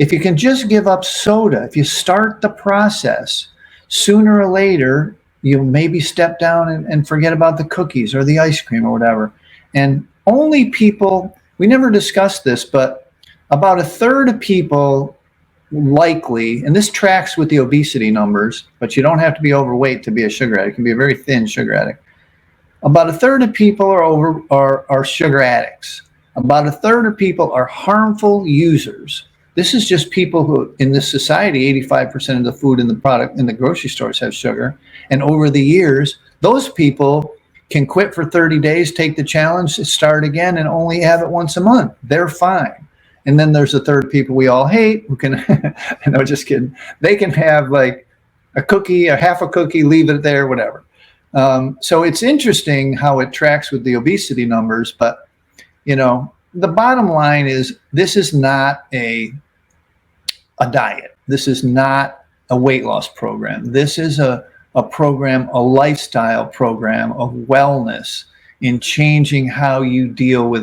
if you can just give up soda, if you start the process, sooner or later, you'll maybe step down and forget about the cookies or the ice cream or whatever. And only people, we never discussed this, but about a third of people likely, and this tracks with the obesity numbers, but you don't have to be overweight to be a sugar addict. You can be a very thin sugar addict. About a third of people are sugar addicts. About a third of people are harmful users. This is just people who, in this society, 85% of the food in the product in the grocery stores have sugar. And over the years, those people can quit for 30 days, take the challenge, start again, and only have it once a month. They're fine. And then there's the third people we all hate who can, no, just kidding. They can have like a cookie, a half a cookie, leave it there, whatever. So it's interesting how it tracks with the obesity numbers. But, you know, the bottom line is this is not a diet. This is not a weight loss program. This is a program, a lifestyle program of wellness in changing how you deal with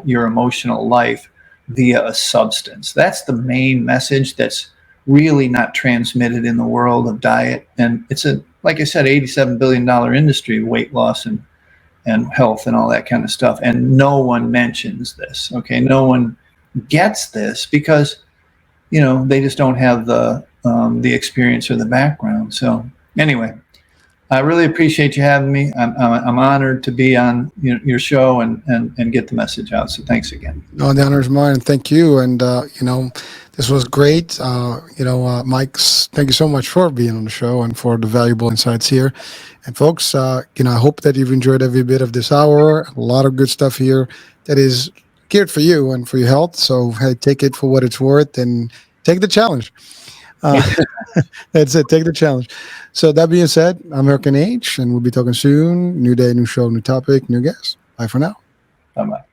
your emotional life via a substance. That's the main message that's really not transmitted in the world of diet. And it's like I said, $87 billion industry, weight loss and health and all that kind of stuff. And no one mentions this. Okay. No one gets this because, you know, they just don't have the experience or the background. So anyway, I really appreciate you having me. I'm honored to be on your show and get the message out. So thanks again.
No, the honor is mine. Thank you. And, you know, this was great. Mike, thank you so much for being on the show and for the valuable insights here. And folks, you know, I hope that you've enjoyed every bit of this hour. A lot of good stuff here that is geared for you and for your health. So hey, take it for what it's worth and take the challenge. That's it. Take the challenge. So that being said, I'm Hurricane H, and we'll be talking soon. New day, new show, new topic, new guest. Bye for now.
Bye-bye.